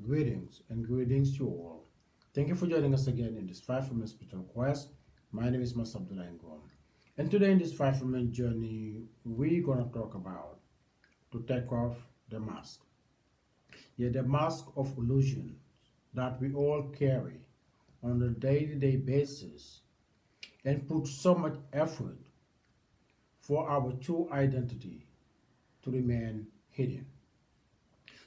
Greetings and greetings to all. Thank you for joining us again in this 5 minute spiritual quest. My name is Mas Abdullah Ngom. And today in this 5 minute journey, we're going to talk about to take off the mask. Yeah, the mask of illusion that we all carry on a day-to-day basis and put so much effort for our true identity to remain hidden.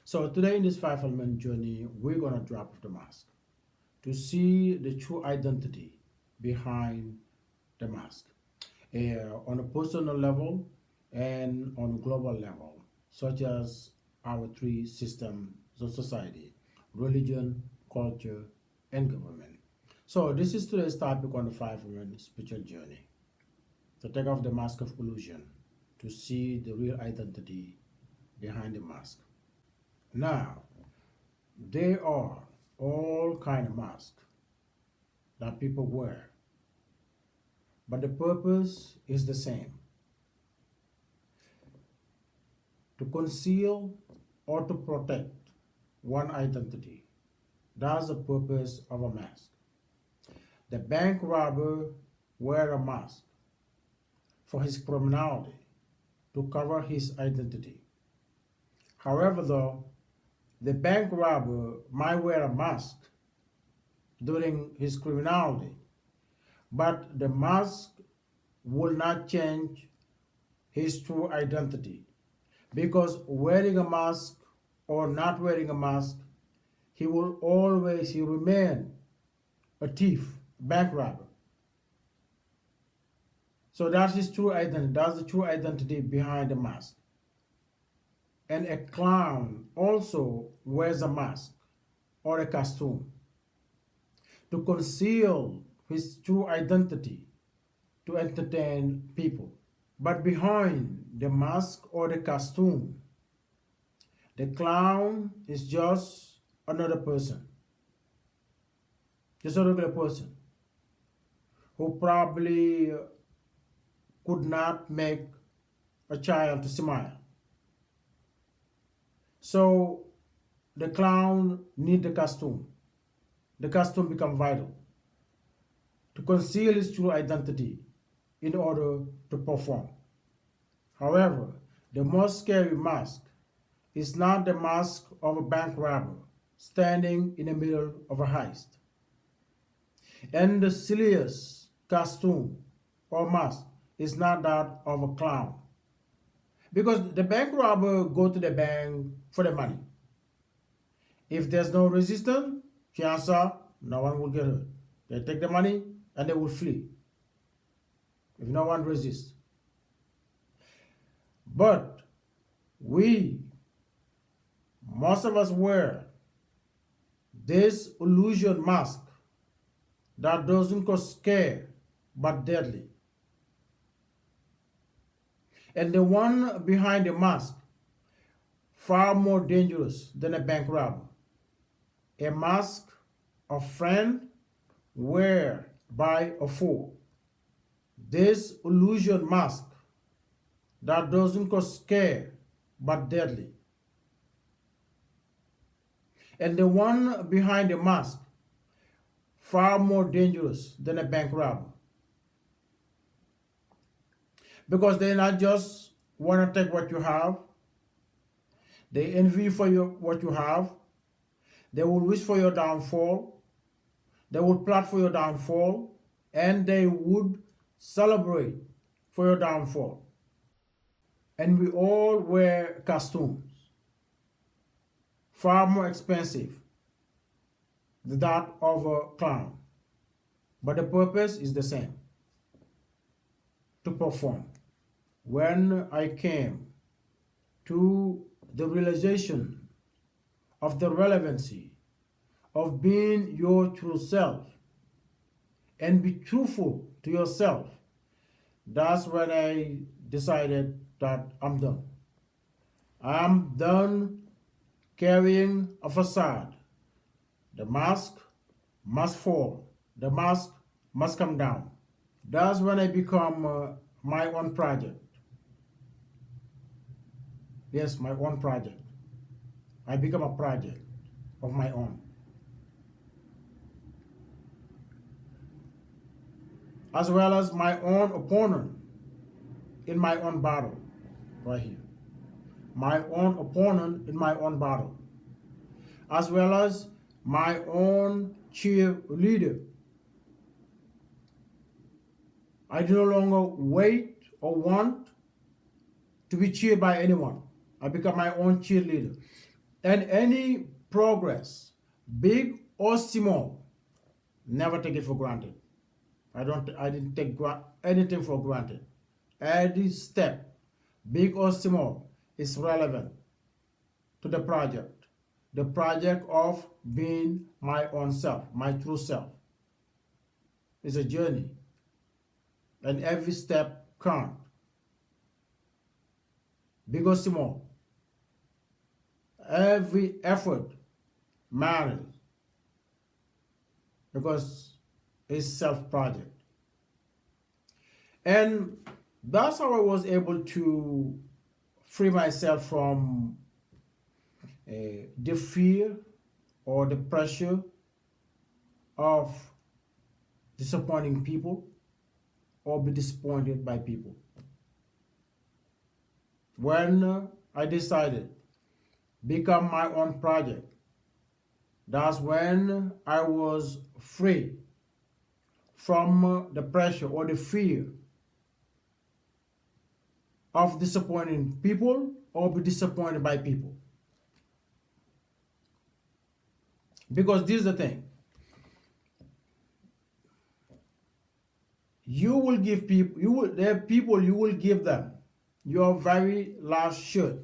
So today in this 5 minute journey, we're going to drop off the mask to see the true identity behind the mask on a personal level and on a global level, such as our three systems of society: religion, culture, and government. So, this is today's topic on the 5 minute spiritual journey to take off the mask of illusion to see the real identity behind the mask. Now, there are all kind of masks that people wear, but the purpose is the same: to conceal or to protect one identity. That's the purpose of a mask. The bank robber wear a mask for his criminality to cover his identity. However, though, the bank robber might wear a mask during his criminality, but the mask will not change his true identity, because wearing a mask or not wearing a mask, he remain a thief, bank robber. So that's his true identity. That's the true identity behind the mask. And a clown also wears a mask or a costume to conceal his true identity, to entertain people. But behind the mask or the costume, the clown is just another person, just a regular person who probably could not make a child to smile. So the clown need the costume. The costume become vital to conceal his true identity in order to perform. However, the most scary mask is not the mask of a bank robber standing in the middle of a heist. And the silliest costume or mask is not that of a clown. Because the bank robber go to the bank for the money. If there's no resistance, chances are no one will get hurt. They take the money and they will flee if no one resists. But most of us wear this illusion mask that doesn't cause scare but deadly. And the one behind the mask, far more dangerous than a bank robber. A mask of friend wear by a fool. This illusion mask that doesn't cause scare but deadly. And the one behind the mask, far more dangerous than a bank robber. Because they not just want to take what you have, they envy for what you have, they will wish for your downfall, they would plot for your downfall, and they would celebrate for your downfall. And we all wear costumes, far more expensive than that of a clown. But the purpose is the same: to perform. When I came to the realization of the relevancy of being your true self and be truthful to yourself, that's when I decided that I'm done. I'm done carrying a facade. The mask must fall. The mask must come down. That's when I become my own project. Yes, my own project. I become a project. of my own, as well as my own opponent in my own battle, right here. My own opponent in my own battle, as well as my own cheerleader. I do no longer wait or want to be cheered by anyone. I become my own cheerleader. And any progress, big or small, never take it for granted. I didn't take anything for granted. Every step, big or small, is relevant to the project. The project of being my own self, my true self. It's a journey. And every step counts. Big or small. Every effort matters because it's self-project. And that's how I was able to free myself from the fear or the pressure of disappointing people or be disappointed by people. When I decided become my own project, that's when I was free from the pressure or the fear of disappointing people or be disappointed by people. Because this is the thing. You will give people, there are people you will give them your very last shirt.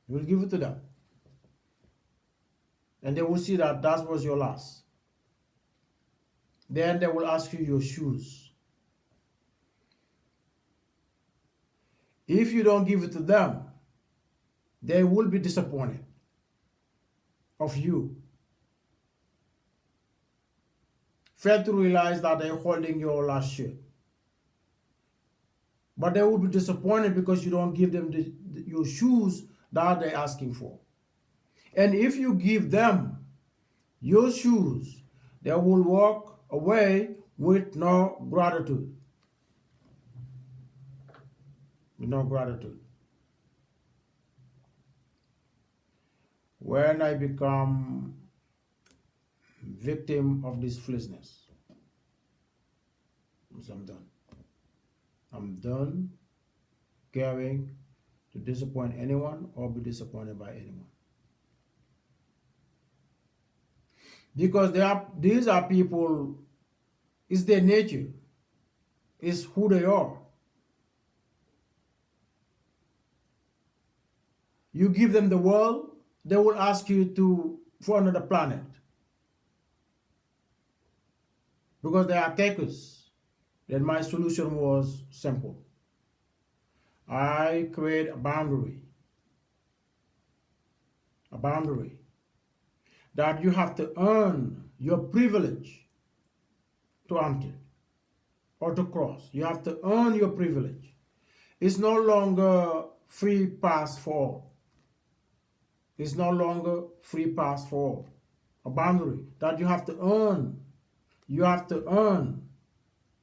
You will give it to them. And they will see that that was your last. Then they will ask you your shoes. If you don't give it to them, they will be disappointed of you. Fail to realize that they're holding your last shirt. But they will be disappointed because you don't give them your shoes that they're asking for. And if you give them your shoes, they will walk away with no gratitude. With no gratitude. When I become victim of this foolishness, I'm done. I'm done caring to disappoint anyone or be disappointed by anyone. Because these are people, it's their nature, it's who they are. You give them the world, they will ask you for another planet. Because they are takers. Then my solution was simple. I create a boundary. A boundary that you have to earn your privilege to enter or to cross. You have to earn your privilege. It's no longer free pass for all. It's no longer free pass for all. A boundary that you have to earn. You have to earn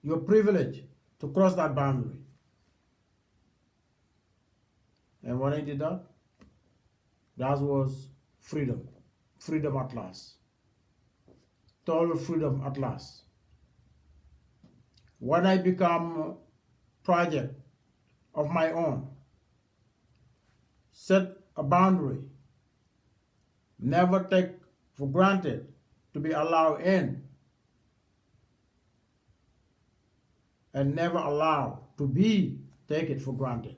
your privilege to cross that boundary. And when I did that, that was freedom. Freedom at last. Total freedom at last. When I become a project of my own, set a boundary, never take for granted to be allowed in, and never allow to be taken for granted.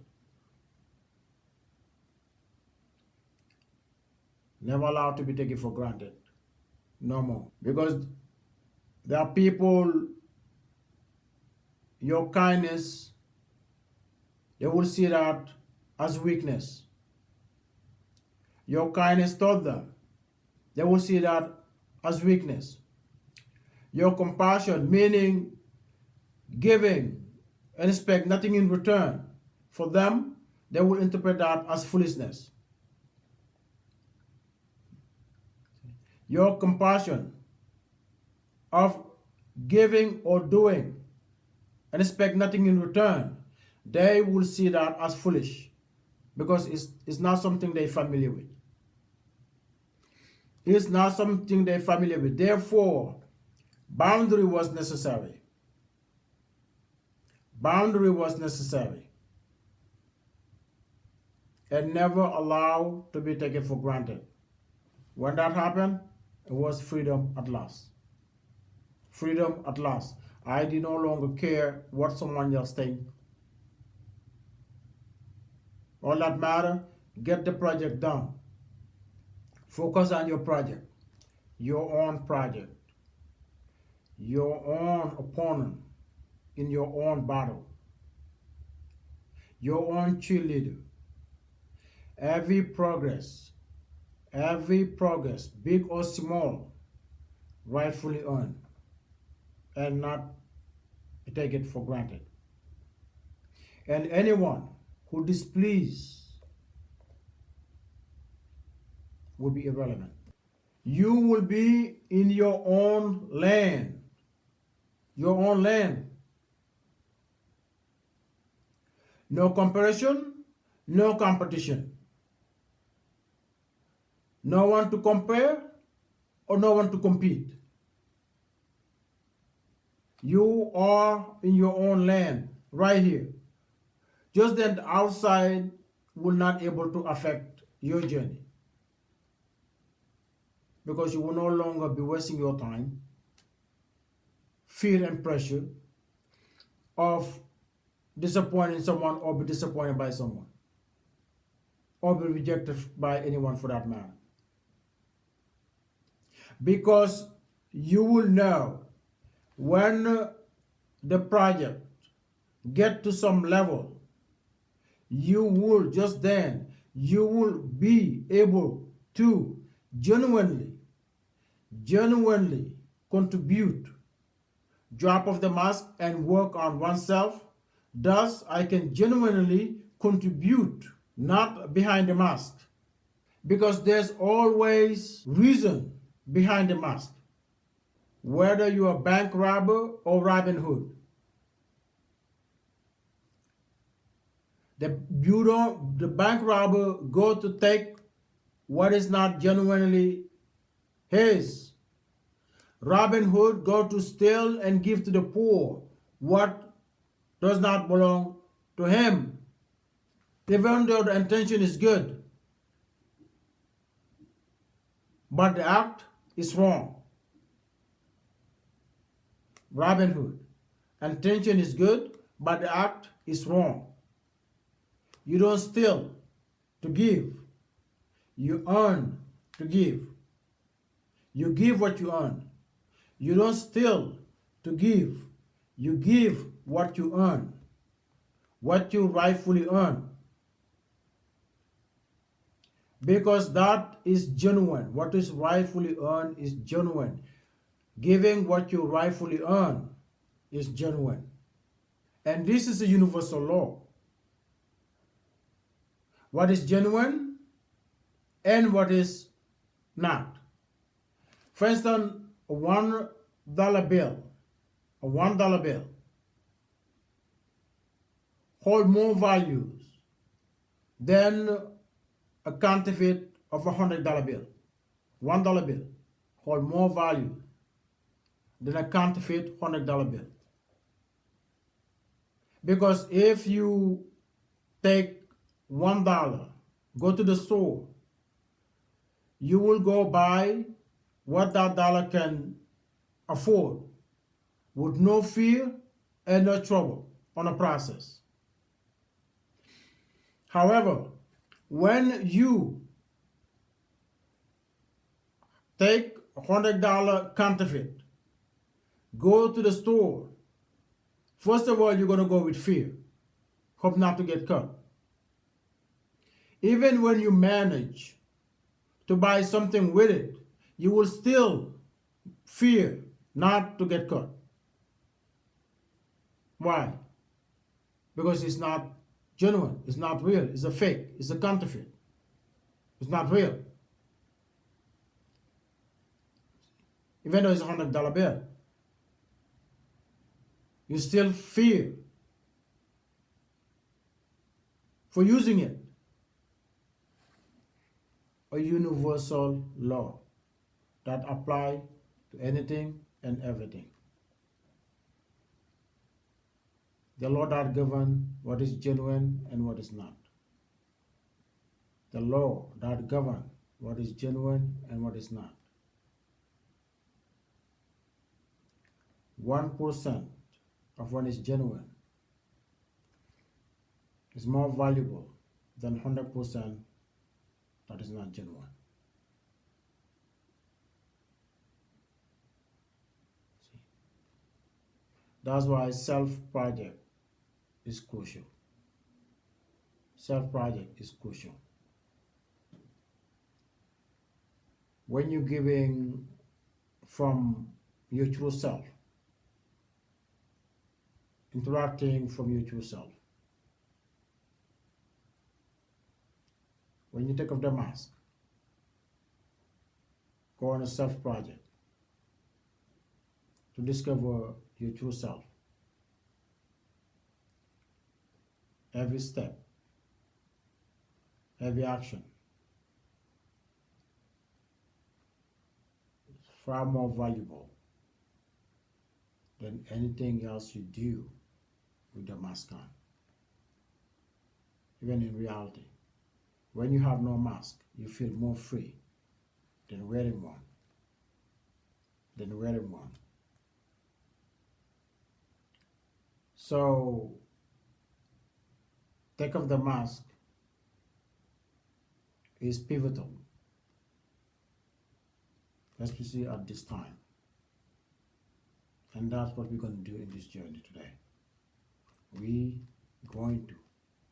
Never allowed to be taken for granted. No more. Because there are people, your kindness, they will see that as weakness. Your kindness toward them, they will see that as weakness. Your compassion, meaning giving and expect nothing in return, for them, they will interpret that as foolishness. your compassion of giving or doing and expect nothing in return, they will see that as foolish because it's not something they're familiar with. It's not something they're familiar with. Therefore, boundary was necessary. Boundary was necessary. And never allowed to be taken for granted. When that happened, it was freedom at last. Freedom at last. I did no longer care what someone else thinks. All that matter, get the project done. Focus on your project, your own project, your own opponent in your own battle, your own cheerleader. Every progress, big or small, rightfully earned, and not take it for granted. And anyone who displeases will be irrelevant. You will be in your own land. Your own land. No comparison, no competition. No one to compare or no one to compete. You are in your own land, right here. Just then the outside will not able to affect your journey. Because you will no longer be wasting your time, fear and pressure of disappointing someone or be disappointed by someone. Or be rejected by anyone for that matter. Because you will know when the project get to some level, you will be able to genuinely contribute, drop off the mask and work on oneself. Thus, I can genuinely contribute, not behind the mask. Because there's always reason behind the mask. Whether you're a bank robber or Robin Hood. The bank robber go to take what is not genuinely his. Robin Hood go to steal and give to the poor what does not belong to him. Even though the intention is good. But the act is wrong. Robin Hood. Intention is good, but the act is wrong. You don't steal to give. You earn to give. You give what you earn. You don't steal to give. You give what you earn. What you rightfully earn. Because that is genuine. What is rightfully earned is genuine. Giving what you rightfully earn is genuine. And this is a universal law. What is genuine and what is not. For instance, a $1 bill, hold more values than a counterfeit of a $100 bill. $1 bill hold more value than a counterfeit $100 bill. Because if you take $1, go to the store, you will go buy what that dollar can afford with no fear and no trouble on the process. However, when you take $100 counterfeit, go to the store, first of all, you're going to go with fear. Hope not to get caught. Even when you manage to buy something with it, you will still fear not to get caught. Why? Because it's not genuine, it's not real, it's a fake, it's a counterfeit. It's not real. even though it's $100 bill, you still fear for using it. A universal law that apply to anything and everything. The law that governs what is genuine and what is not. The law that governs what is genuine and what is not. 1% of what is genuine is more valuable than 100% that is not genuine. See? That's why self-project is crucial. Self-project is crucial. When you're giving from your true self, interacting from your true self, when you take off the mask, go on a self-project to discover your true self. Every step, every action is far more valuable than anything else you do with the mask on. Even in reality, when you have no mask, you feel more free than wearing one. So take off the mask is pivotal, especially at this time. And that's what we're going to do in this journey today. We're going to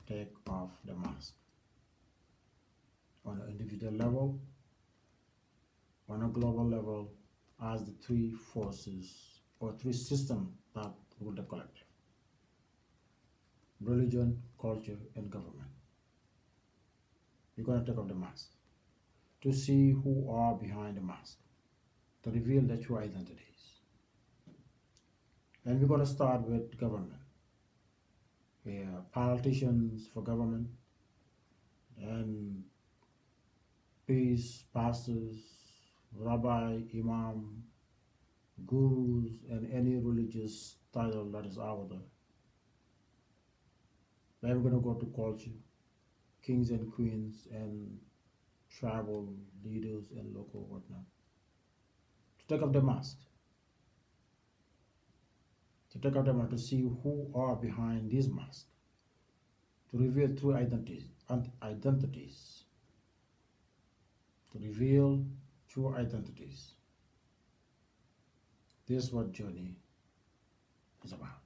take off the mask on an individual level, on a global level, as the three forces or three systems that rule the collective: religion, culture, and government. We're going to take off the mask to see who are behind the mask, to reveal their true identities. And we're going to start with government. Politicians for government, and priests, pastors, rabbi, imam, gurus, and any religious title that is out there. Then we're going to go to culture, kings and queens, and tribal leaders and local whatnot. To take off the mask. To see who are behind this mask. To reveal true identities. To reveal true identities. This is what journey is about.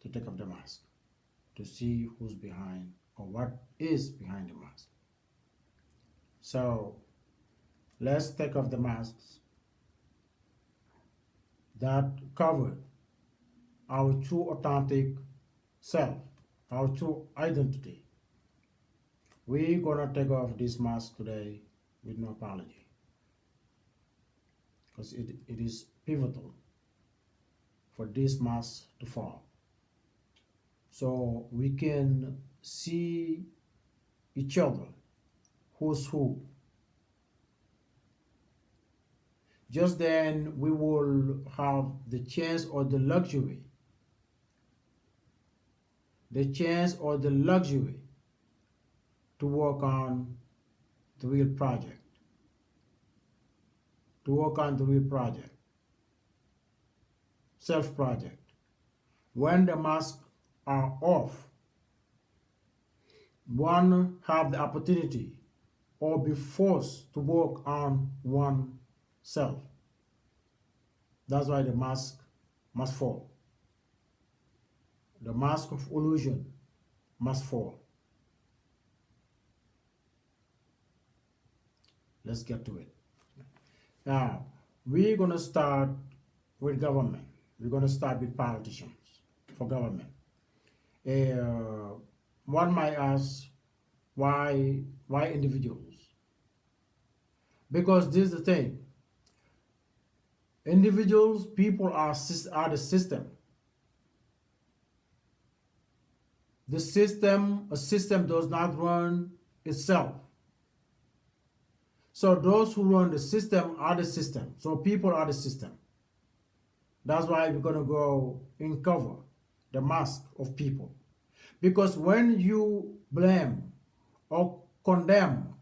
To take off the mask. To see who's behind or what is behind the mask. So let's take off the masks that cover our true authentic self, our true identity. We're gonna take off this mask today with no apology, because it is pivotal for this mask to fall. So we can see each other, who's who. Just then we will have the chance or the luxury to work on the real project. Self-project. When the masks are off, one have the opportunity or be forced to work on oneself. That's why the mask must fall. The mask of illusion must fall. Let's get to it. Now, we're going to start with government. We're going to start with politicians for government. One might ask, why individuals? Because this is the thing. Individuals, people are the system. A system does not run itself. So those who run the system are the system. So people are the system. That's why we're going to go and cover the mask of people. Because when you blame or condemn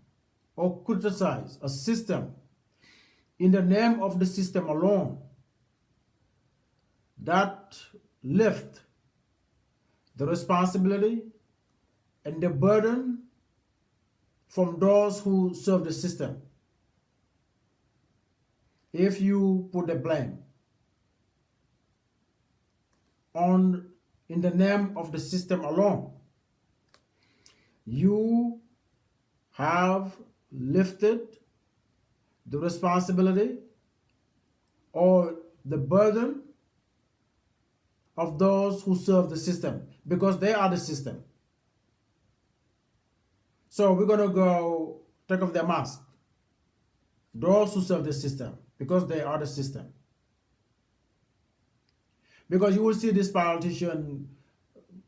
or criticize a system in the name of the system alone, that lift the responsibility and the burden from those who serve the system. If you put the blame on in the name of the system alone, you have lifted the responsibility or the burden of those who serve the system, because they are the system. So we're going to go take off their mask. Those who serve the system, because they are the system. Because you will see this politician,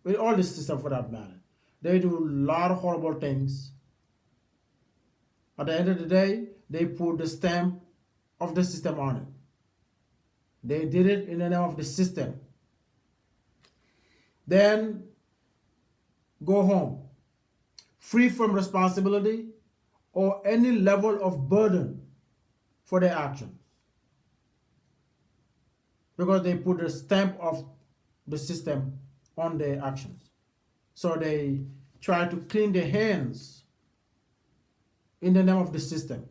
with all this system for that matter, they do a lot of horrible things. At the end of the day, they put the stamp of the system on it. They did it in the name of the system. Then go home, free from responsibility or any level of burden for their actions. Because they put the stamp of the system on their actions. So they try to clean their hands in the name of the system.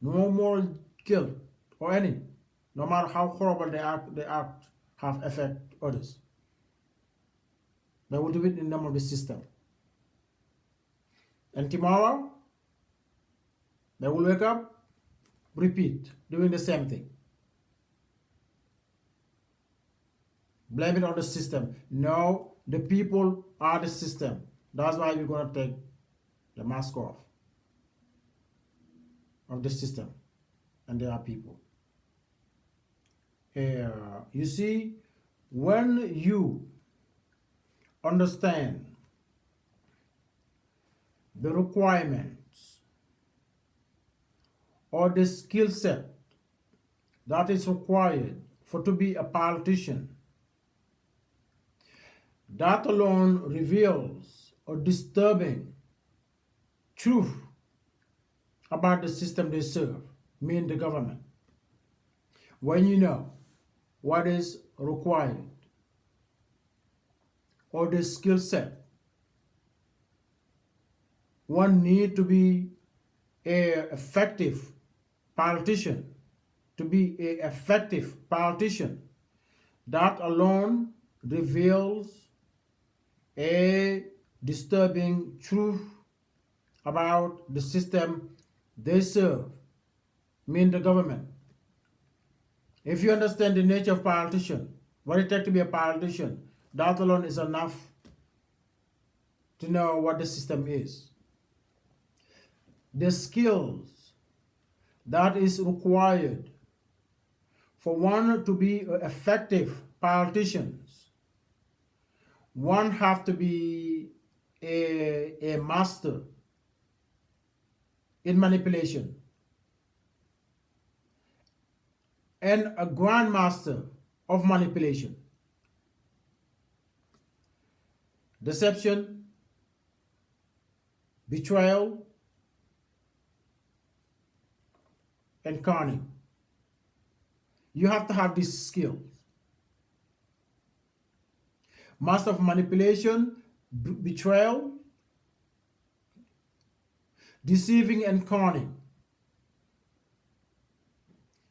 No more guilt or any, no matter how horrible they act have affect others. They will do it in the name of the system. And tomorrow, they will wake up, repeat, doing the same thing. Blame it on the system. No, the people are the system. That's why we're going to take the mask off of the system. And they are people. You see, when you understand the requirements or the skill set that is required for to be a politician, that alone reveals a disturbing truth about the system they serve, meaning the government. When you know what is required or the skill set, one need to be an effective politician. To be an effective politician, that alone reveals a disturbing truth about the system they serve, mean the government. If you understand the nature of politician, what it takes to be a politician, that alone is enough to know what the system is. The skills that is required for one to be an effective politician, one have to be a master in manipulation and a grandmaster of manipulation. Deception, betrayal, and conning. You have to have these skills. Master of manipulation, betrayal, deceiving, and conning.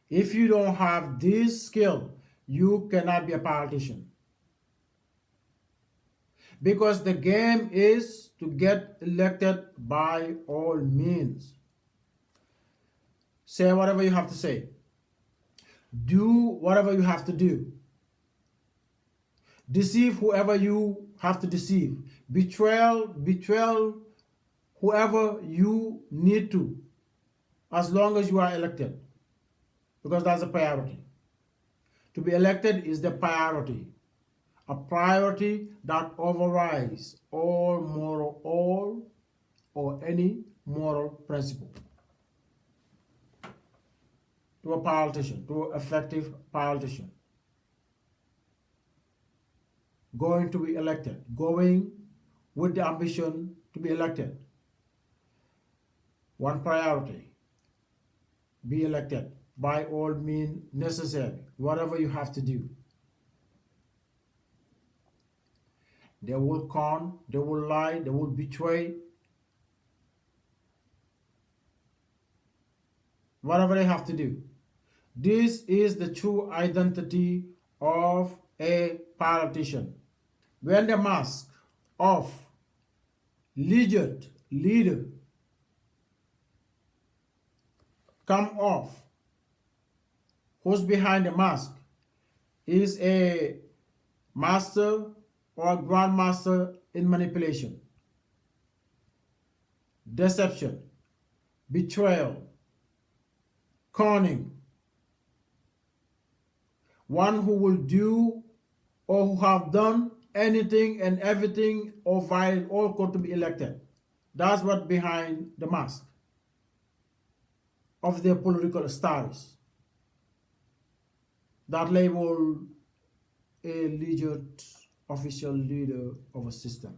If you don't have this skill, you cannot be a politician. Because the game is to get elected by all means. Say whatever you have to say. Do whatever you have to do. Deceive whoever you have to deceive. Betrayal whoever you need to. as long as you are elected, because that's a priority. To be elected is the priority, a priority that overrides all or any moral principle. To a politician, to an effective politician, going to be elected, going with the ambition to be elected. One priority, be elected by all means necessary, whatever you have to do. They will con, they will lie, they will betray, whatever they have to do. This is the true identity of a politician. When the mask of legit leader come off, who's behind the mask is a master or grandmaster in manipulation, deception, betrayal, conning. One who will do or who have done anything and everything or violate all code to be elected. That's what behind the mask of their political status. That label a legit official leader of a system.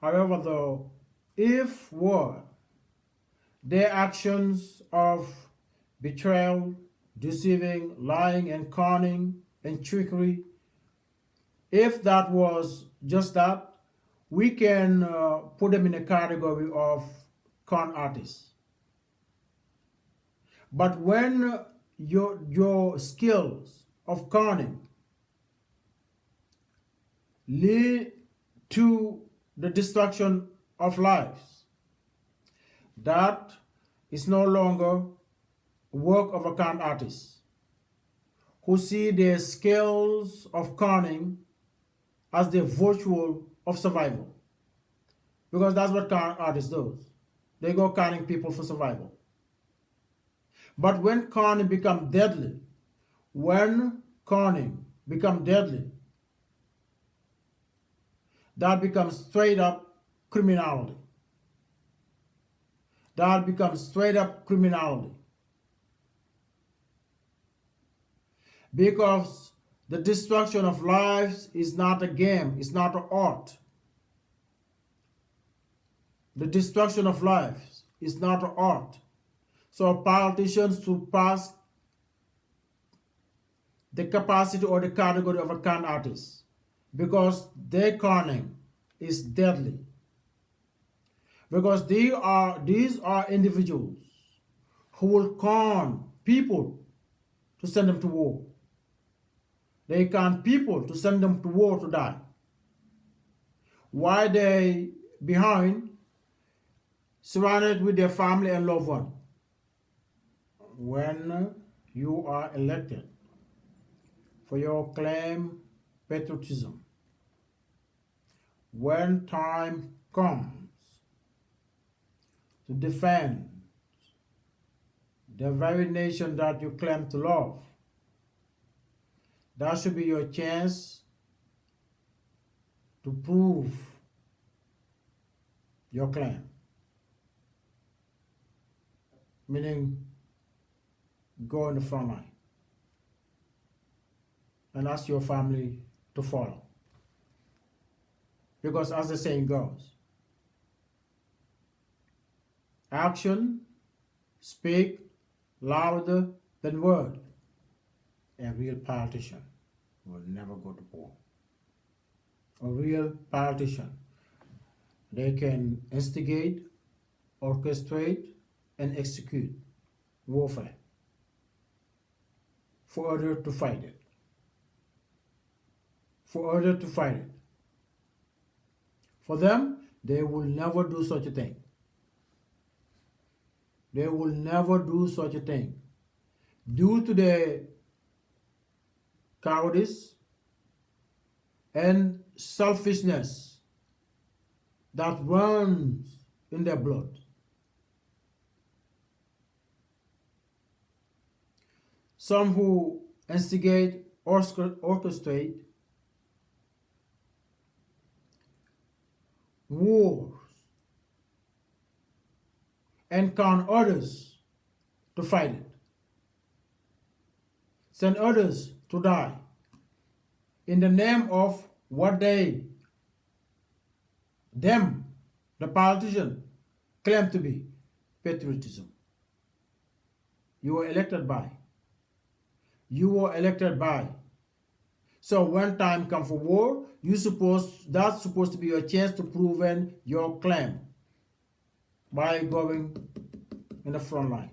However, though, if were their actions of betrayal, deceiving, lying, and conning, and trickery, if that was just that, we can put them in a category of con artists. But when your skills of conning lead to the destruction of lives, that is no longer work of a con artist who see their skills of conning as the virtue of survival. Because that's what con artists do. They go conning people for survival. But when conning become deadly, that becomes straight up criminality. That becomes straight up criminality. Because the destruction of lives is not a game, it's not an art. The destruction of lives is not an art. So politicians surpass the capacity or the category of a con artist because their conning is deadly. Because these are individuals who will con people to send them to war. They con people to send them to war to die. While they behind, surrounded with their family and loved one. When you are elected for your claim patriotism, when time comes to defend the very nation that you claim to love, that should be your chance to prove your claim. Meaning, go in the front line and ask your family to follow. Because as the saying goes, action speak louder than word. A real politician will never go to war. A real politician, they can instigate, orchestrate, and execute warfare for others to fight it. For others to fight it. For them, they will never do such a thing. They will never do such a thing. Due to their cowardice and selfishness that runs in their blood. some who instigate or orchestrate wars and count others to fight it, send others to die in the name of what them, the politician, claim to be patriotism. You were elected by. You were elected by. So when time comes for war, that's supposed to be your chance to prove your claim by going in the front line.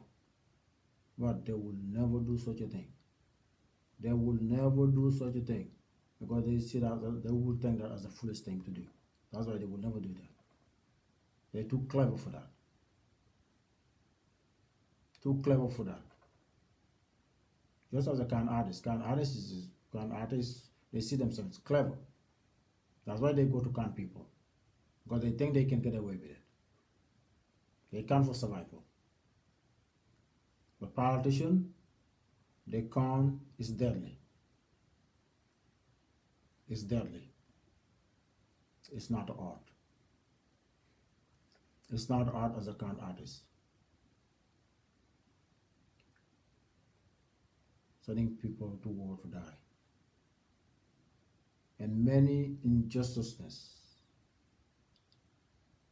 But they will never do such a thing. They will never do such a thing because they see that they will think that as a foolish thing to do. That's why they will never do that. They're too clever for that. Too clever for that. Just as a con artists, they see themselves clever. That's why they go to con people. Because they think they can get away with it. They con for survival. But politician, the con is deadly. It's deadly. It's not art. It's not art as a con artist. Sending people to war to die. And many injustices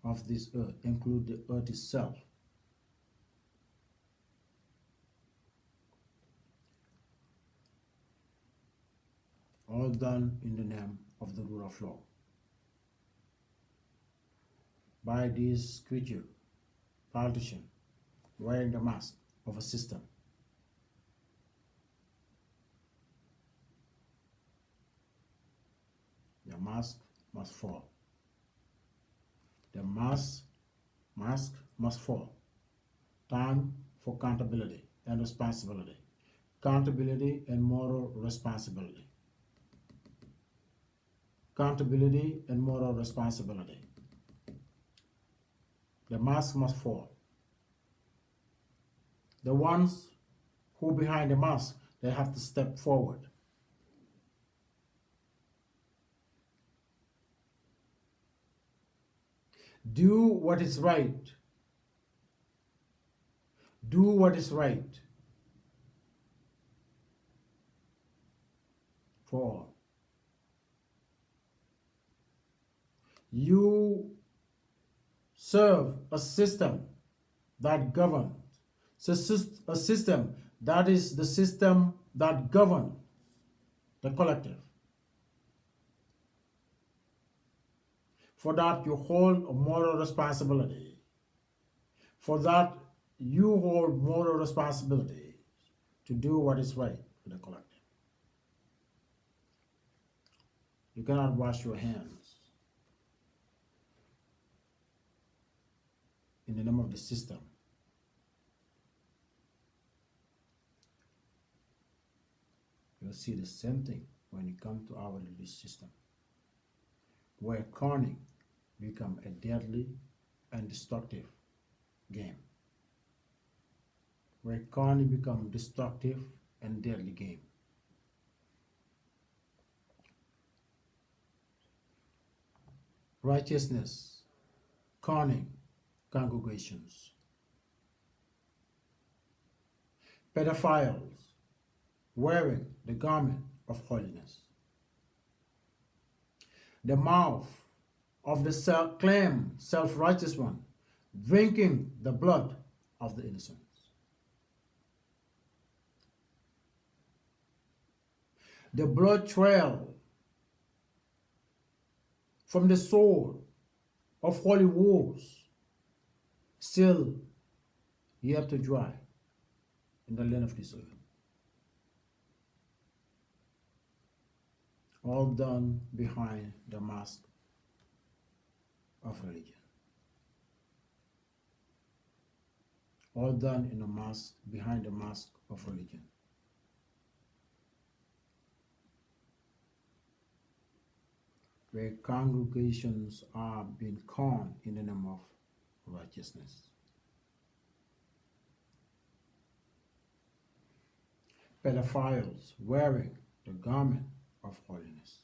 of this earth include the earth itself. All done in the name of the rule of law. By this creature, politician, wearing the mask of a system. The mask must fall. The mask must fall. Time for accountability and responsibility. Accountability and moral responsibility. Accountability and moral responsibility. The mask must fall. The ones who behind the mask, they have to step forward. Do what is right. Do what is right for all. You serve a system that governs, a system that is the system that governs the collective. For that, you hold a moral responsibility. For that, you hold moral responsibility to do what is right for the collective. You cannot wash your hands in the name of the system. You'll see the same thing when it comes to our religious system, where conning become a deadly and destructive game. Where conning become destructive and deadly game. Righteousness, conning, congregations. Pedophiles, wearing the garment of holiness. The mouth of the claim self-righteous one, drinking the blood of the innocents. The blood trail from the sword of holy wars still yet to dry in the land of this earth. All done behind the mask of religion. All done in a mask, behind the mask of religion. Where congregations are being conned in the name of righteousness. pedophiles wearing the garment of holiness.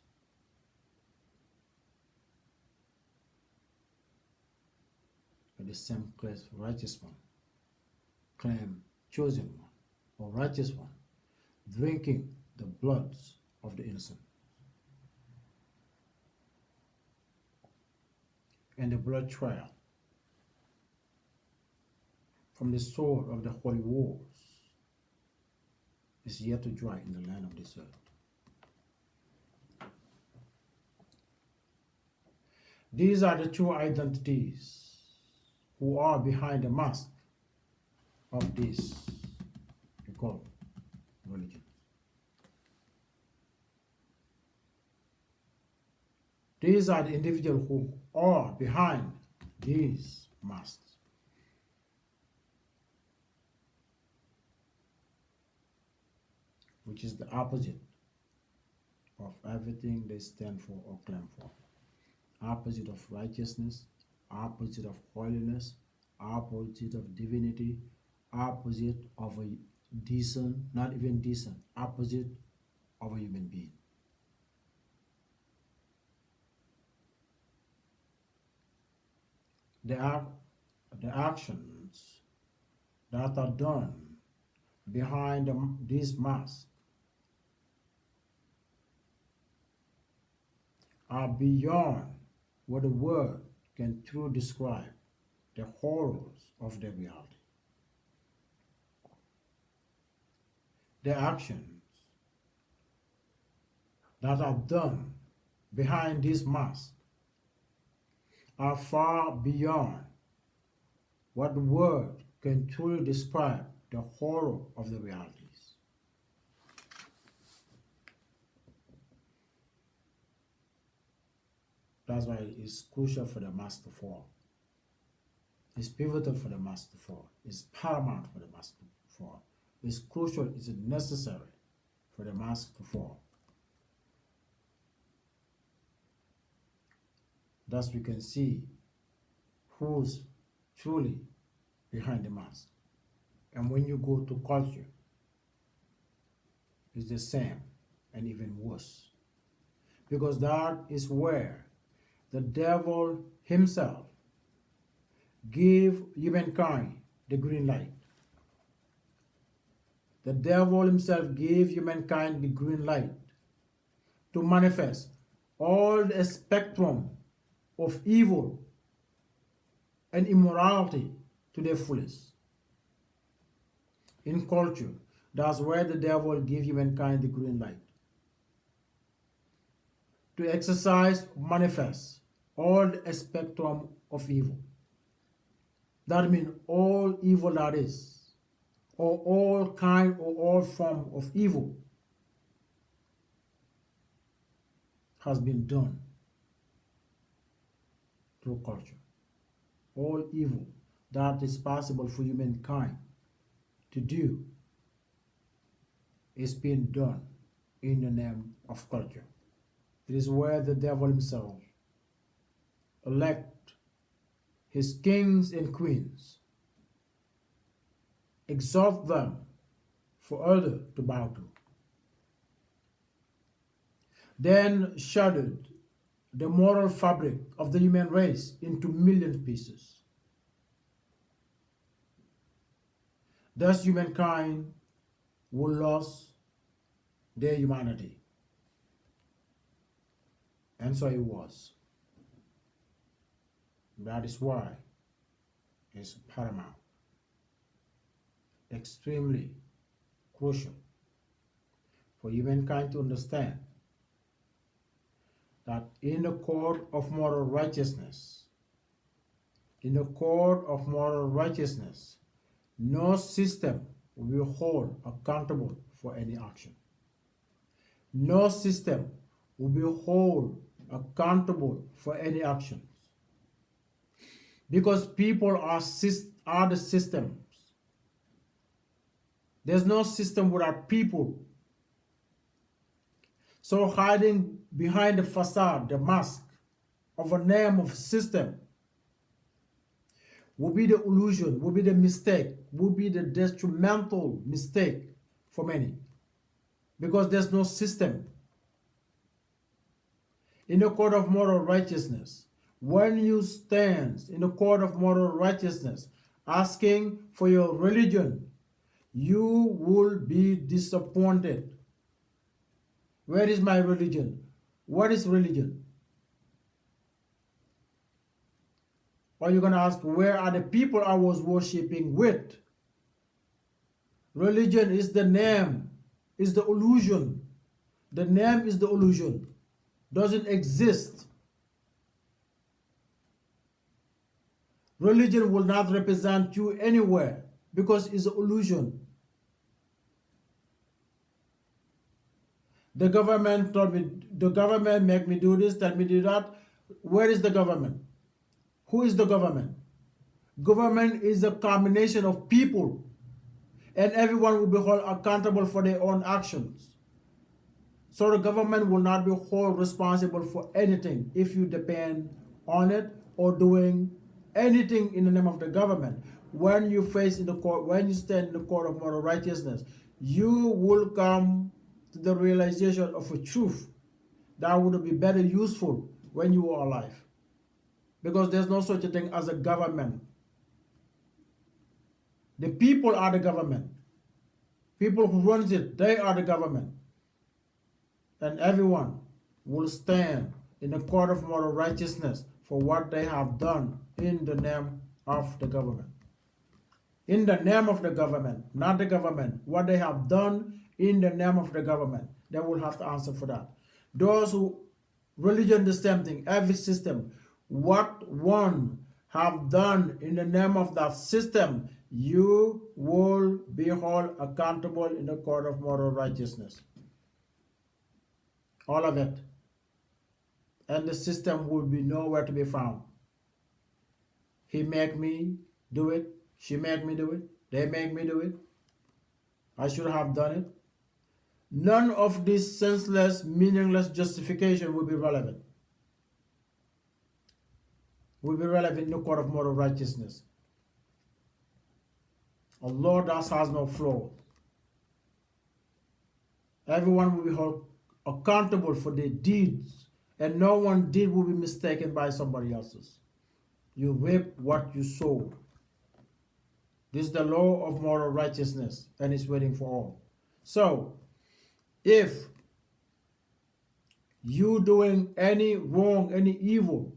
But the same class righteous one, claim chosen one, or righteous one, drinking the bloods of the innocent. And the blood trial from the sword of the holy wars is yet to dry in the land of this earth. These are the true identities who are behind the mask of this we call religion. These are the individuals who are behind these masks. Which is the opposite of everything they stand for or claim for. Opposite of righteousness, opposite of holiness, opposite of divinity, opposite of a decent, not even decent, opposite of a human being. The actions that are done behind these masks are beyond what a word can truly describe the horrors of their reality. The actions that are done behind this mask are far beyond what the word can truly describe the horror of the realities. That's why it's crucial for the mask to fall. It's pivotal for the mask to fall. It's paramount for the mask to fall. It's crucial, it's necessary for the mask to fall. Thus we can see who's truly behind the mask. And when you go to culture, it's the same and even worse. Because that is where the devil himself gave humankind the green light. The devil himself gave humankind the green light to manifest all the spectrum of evil and immorality to their fullest. In culture, that's where the devil gave humankind the green light to exercise, manifest all the spectrum of evil. That means all evil that is, or all kind or all form of evil has been done through culture. All evil that is possible for humankind to do is being done in the name of culture. It is where the devil himself elect his kings and queens, exalt them for others to bow to, then shattered the moral fabric of the human race into million pieces. Thus humankind will lose their humanity. And so it was. That is why it's paramount, extremely crucial for humankind to understand that in the court of moral righteousness, no system will be held accountable for any action. No system will be held accountable for any actions. Because people are the systems. There's no system without people. So hiding behind the facade, the mask of a name of system will be the illusion, will be the mistake, will be the detrimental mistake for many. because there's no system. In a court of moral righteousness, when you stand in a court of moral righteousness asking for your religion, you will be disappointed. Where is my religion? What is religion? Or you're going to ask, where are the people I was worshiping with? Religion is the name, is the illusion. The name is the illusion. Doesn't exist. Religion will not represent you anywhere because it's an illusion. The government told me, the government make me do this, tell me do that. Where is the government? Who is the government? Government is a combination of people, and everyone will be held accountable for their own actions. So the government will not be held responsible for anything if you depend on it or doing anything in the name of the government. When you face in the court, when you stand in the court of moral righteousness, you will come to the realization of a truth that would be better useful when you are alive. Because there's no such a thing as a government. The people are the government. People who runs it, they are the government. And everyone will stand in the court of moral righteousness for what they have done in the name of the government. In the name of the government, not the government. What they have done in the name of the government, they will have to answer for that. Those who, religion the same thing, every system, what one have done in the name of that system, you will be held accountable in the court of moral righteousness. All of it. And the system will be nowhere to be found. He make me do it. She make me do it. They make me do it. I should have done it. None of this senseless, meaningless justification will be relevant. Will be relevant in the court of moral righteousness. A law that has no flaw. Everyone will be held accountable for their deeds, and no one deed will be mistaken by somebody else's. You reap what you sow. This is the law of moral righteousness, and it's waiting for all. So, if you doing any wrong, any evil,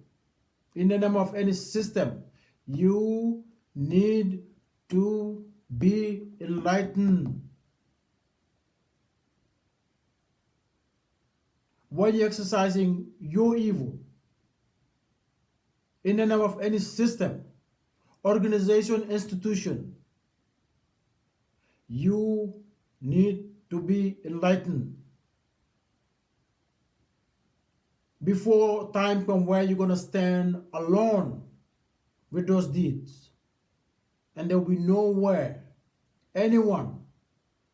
in the name of any system, you need to be enlightened. When you're exercising your evil in the name of any system, organization, institution, you need to be enlightened. Before time comes where you're going to stand alone with those deeds, and there will be nowhere anyone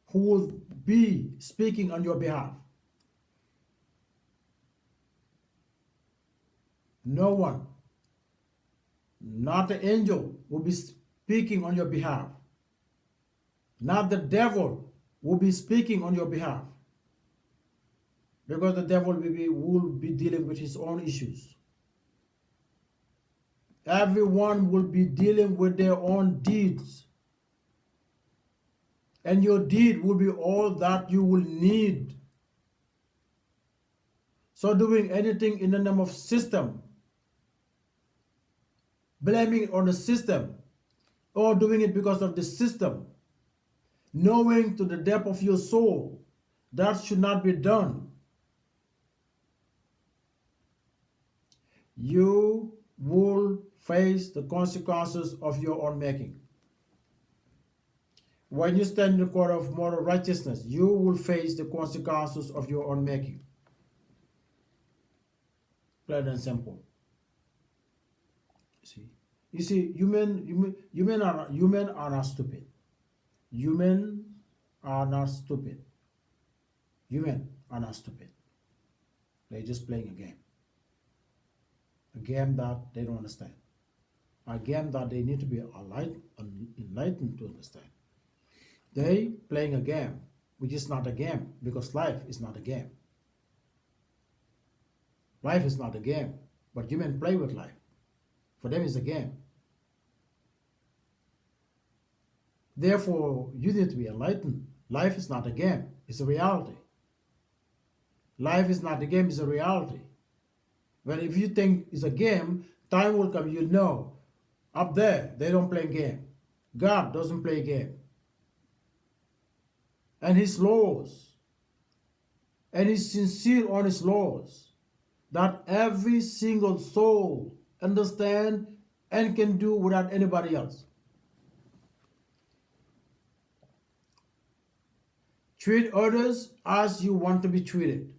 who will be speaking on your behalf. No one, not the angel, will be speaking on your behalf. Not the devil will be speaking on your behalf. Because the devil will be dealing with his own issues. Everyone will be dealing with their own deeds. And your deed will be all that you will need. So doing anything in the name of system, blaming it on the system, or doing it because of the system, knowing to the depth of your soul that should not be done, you will face the consequences of your own making. When you stand in the court of moral righteousness, you will face the consequences of your own making. Plain and simple. You see, human are not stupid. Humans are not stupid. Humans are not stupid. They're just playing a game. A game that they don't understand. A game that they need to be enlightened to understand. They playing a game which is not a game because life is not a game. Life is not a game, but humans play with life. For them, it's a game. Therefore, you need to be enlightened. Life is not a game, it's a reality. Life is not a game, it's a reality. But if you think it's a game, time will come, you know. Up there, they don't play game. God doesn't play game. And his laws, and he's sincere on his laws, that every single soul understand and can do without anybody else. Treat others as you want to be treated.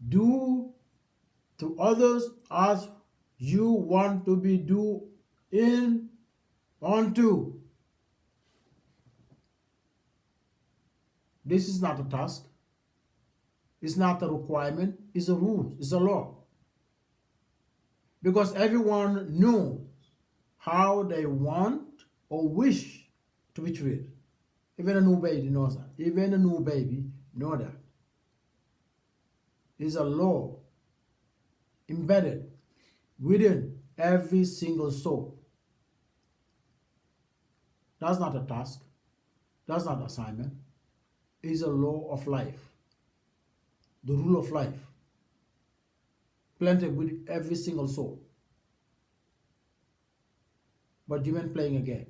Do to others as you want to be do in unto. This is not a task. It's not a requirement. It's a rule. It's a law. Because everyone knows how they want or wish to be treated. Even a new baby knows that. Even a new baby knows that. It's a law embedded within every single soul. That's not a task. That's not an assignment. It's a law of life. The rule of life. Planted with every single soul. But you ain't playing a game.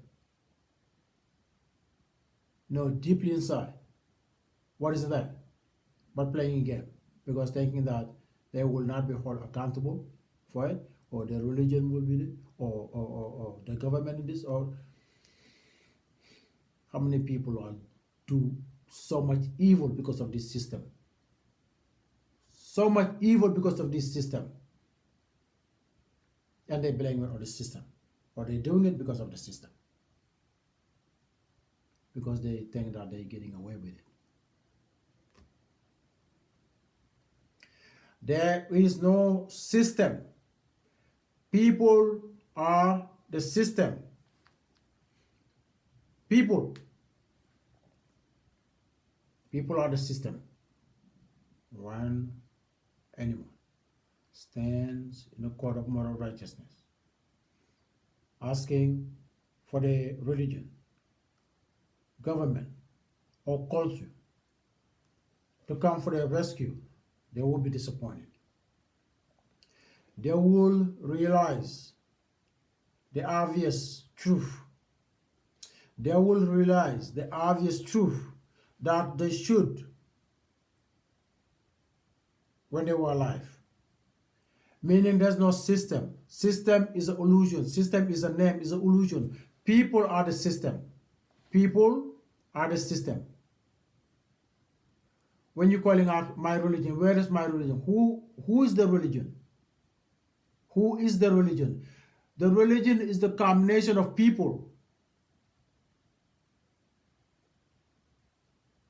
No, deeply inside. What is that? But playing a game. Because thinking that they will not be held accountable for it, or their religion will be it, or the government in this, or how many people are do so much evil because of this system. So much evil because of this system. And they blame it on the system. Or they're doing it because of the system. Because they think that they're getting away with it. There is no system. People are the system. People are the system. When anyone stands in a court of moral righteousness, asking for the religion, government, or culture to come for their rescue, they will be disappointed. They will realize the obvious truth. They will realize the obvious truth that they should when they were alive. Meaning there's no system. System is an illusion. System is a name, is an illusion. People are the system. People are the system. When you're calling out my religion, where is my religion? Who is the religion? Who is the religion? The religion is the combination of people.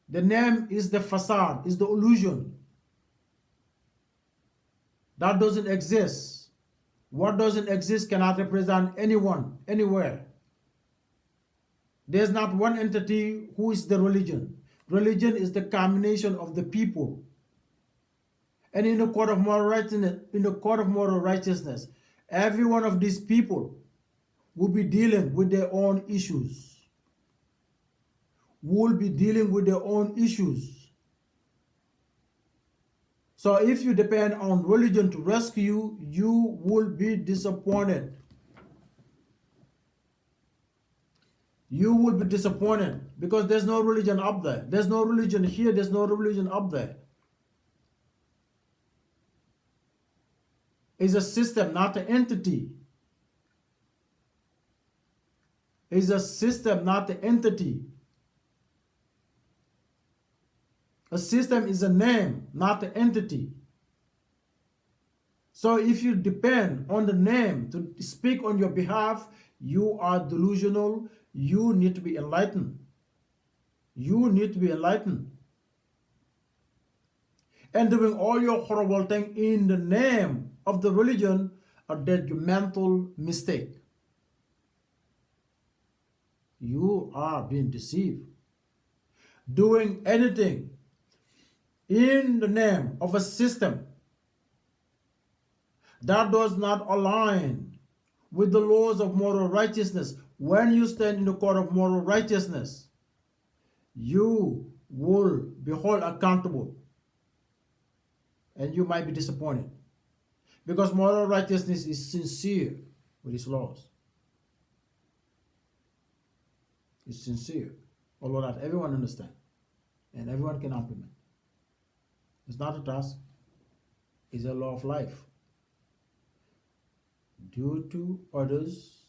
The name is the facade, is the illusion. That doesn't exist. What doesn't exist cannot represent anyone, anywhere. There's not one entity who is the religion. Religion is the combination of the people. And in the court of moral righteousness, every one of these people will be dealing with their own issues. Will be dealing with their own issues. So if you depend on religion to rescue, you will be disappointed. You will be disappointed because there's no religion up there. There's no religion here. There's no religion up there. It's a system, not an entity. It's a system, not the entity. A system is a name, not the entity. So if you depend on the name to speak on your behalf, you are delusional. You need to be enlightened. You need to be enlightened. And doing all your horrible thing in the name of the religion, a detrimental mistake. You are being deceived. doing anything in the name of a system that does not align with the laws of moral righteousness, when you stand in the court of moral righteousness, you will be held accountable and you might be disappointed because moral righteousness is sincere with its laws. It's sincere, although that everyone understands and everyone can implement. It's not a task, it's a law of life. Do to others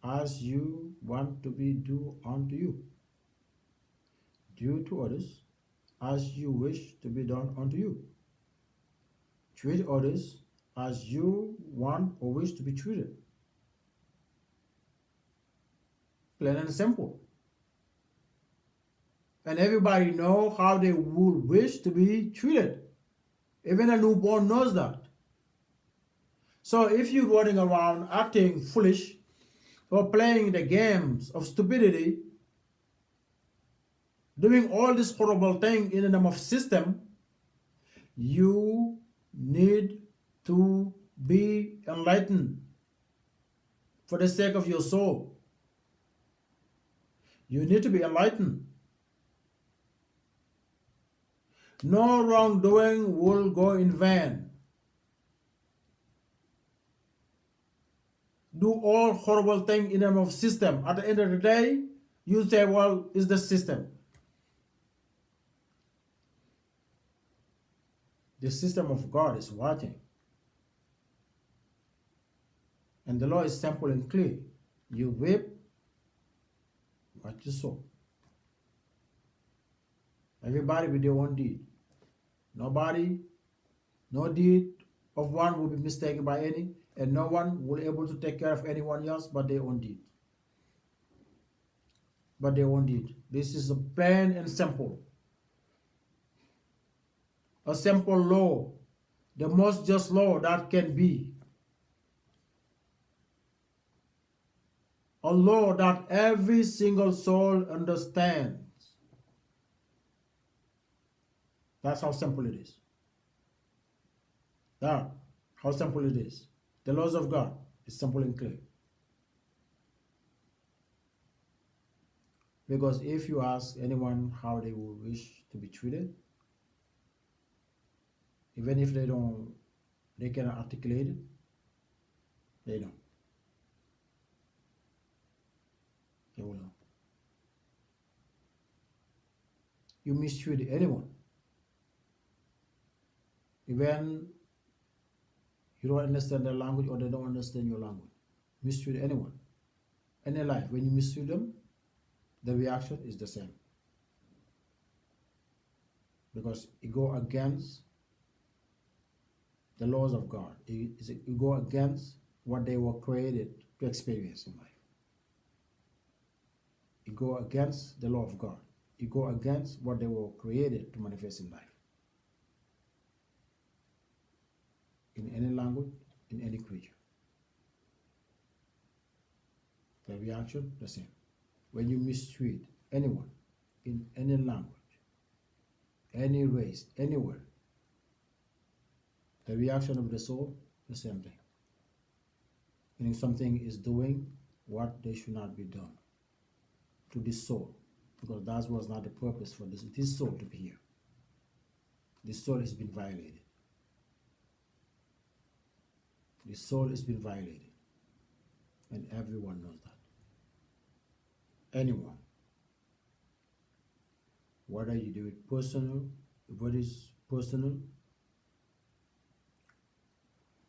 as you want to be done unto you. Do to others as you wish to be done unto you. Treat others as you want or wish to be treated. Plain and simple. And everybody know how they would wish to be treated. Even a newborn knows that. So if you're running around acting foolish or playing the games of stupidity, doing all this horrible thing in the name of system, you need to be enlightened for the sake of your soul. You need to be enlightened. No wrongdoing will go in vain. Do all horrible things in the name of system. At the end of the day, you say, well, it's the system. The system of God is watching. And the law is simple and clear. You reap what you sow. Everybody with their own deed. Nobody, no deed of one will be mistaken by any, and no one will be able to take care of anyone else but their own deed. But their own deed. This is a plain and simple. A simple law. The most just law that can be. A law that every single soul understands. That's how simple it is. That, how simple it is. The laws of God is simple and clear. Because if you ask anyone how they would wish to be treated, even if they cannot articulate it, they don't. They will know. You mistreat anyone, even you don't understand their language or they don't understand your language. Mistreat anyone, any life. When you mistreat them, the reaction is the same. Because it go against the laws of God. It go against what they were created to experience in life. It go against the law of God. It go against what they were created to manifest in life. In any language, in any creature. The reaction, the same. When you mistreat anyone, in any language, any race, anywhere, the reaction of the soul, the same thing. Meaning something is doing what they should not be done to this soul, because that was not the purpose for this soul to be here. This soul has been violated. This soul has been violated, and everyone knows that. Anyone, whether you do it personal, what is personal,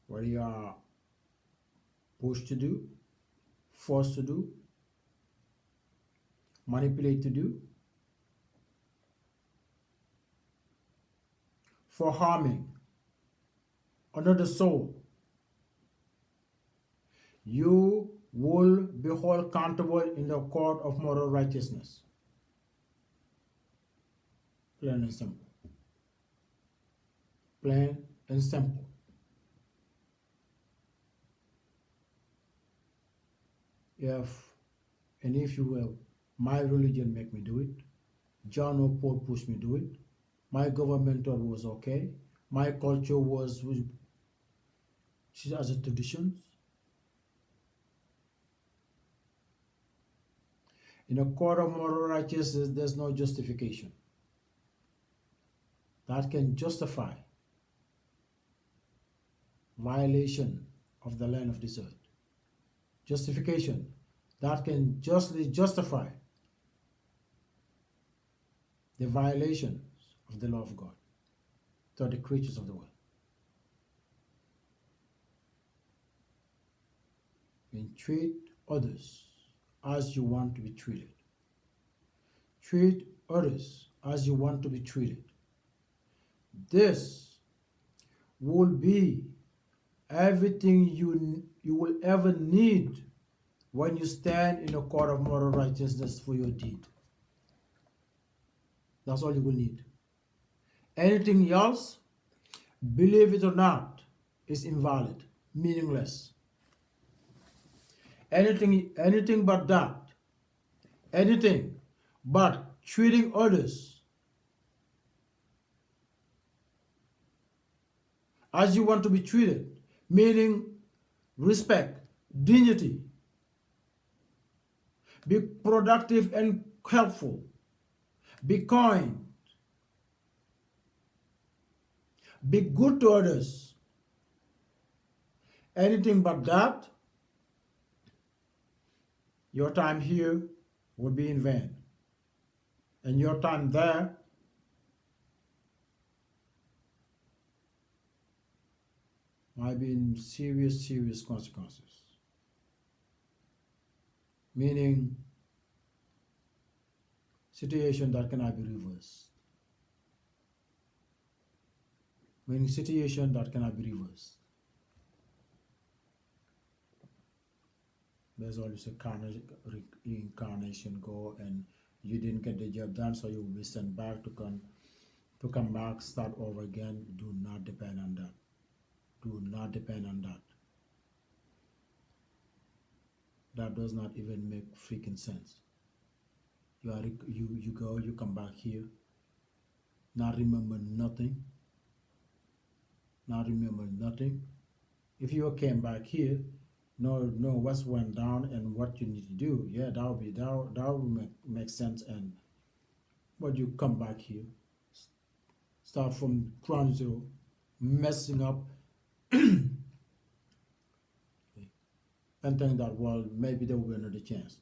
what you are pushed to do, forced to do, manipulate to do, for harming another soul, you will be held accountable in the court of moral righteousness. Plain and simple. Plain and simple. If you will, my religion make me do it, John or Paul pushed me to do it. My government thought it was okay. My culture was as a tradition. In a court of moral righteousness, there's no justification that can justify violation of the land of this earth. Justification that can justly justify the violations of the law of God to the creatures of the world. And treat others as you want to be treated. Treat others as you want to be treated. This will be everything you will ever need when you stand in a court of moral righteousness for your deed. That's all you will need. Anything else, believe it or not, is invalid, meaningless. Anything but that, anything but treating others as you want to be treated, meaning respect, dignity, be productive and helpful, be kind, be good to others. Anything but that, your time here will be in vain. And your time there might be in serious consequences. Meaning, situation that cannot be reversed. Meaning, situation that cannot be reversed. There's always a reincarnation go, and you didn't get the job done, so you will be sent back to come back, start over again. Do not depend on that. Do not depend on that. That does not even make freaking sense. You go, you come back here, not remember nothing. Not remember nothing. If you came back here, know what's went down and what you need to do. Yeah, that would make sense. And but you come back here, start from ground zero, messing up, and think that, well, maybe there will be another chance.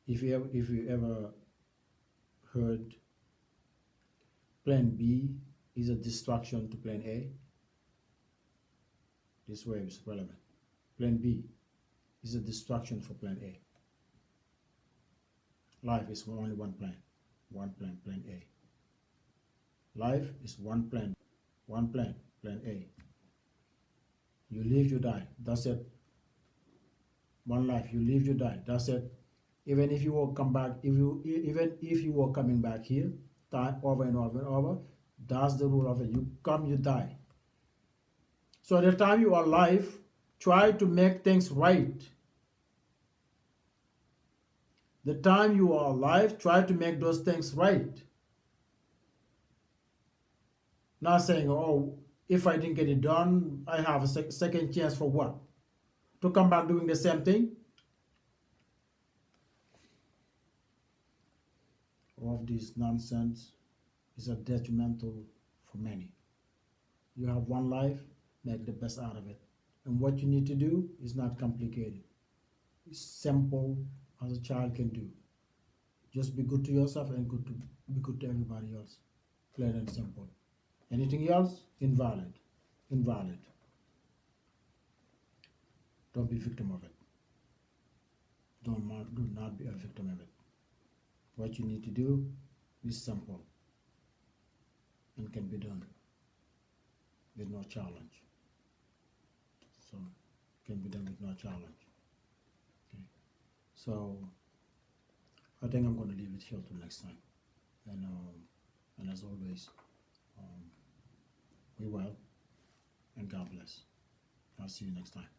If you ever heard plan B is a distraction to plan A, this way is relevant. Plan B is a distraction for plan A. Life is only one plan, plan A. Life is one plan, plan A. You live, you die, that's it. One life, you live, you die, that's it. Even if you will come back, even if you were coming back here, time over and over and over, that's the rule of it. You come, you die. So at the time you are alive, try to make things right. The time you are alive, try to make those things right. Not saying, oh, if I didn't get it done, I have a second chance for what? To come back doing the same thing? All of this nonsense is a detrimental for many. You have one life, make the best out of it. And what you need to do is not complicated. It's simple as a child can do. Just be good to yourself and be good to everybody else. Plain and simple. Anything else, invalid. Invalid. Don't be a victim of it. Do not be a victim of it. What you need to do is simple and can be done with no challenge. So, can be done with no challenge. Okay. So, I think I'm going to leave it here till next time. And as always, be well and God bless. I'll see you next time.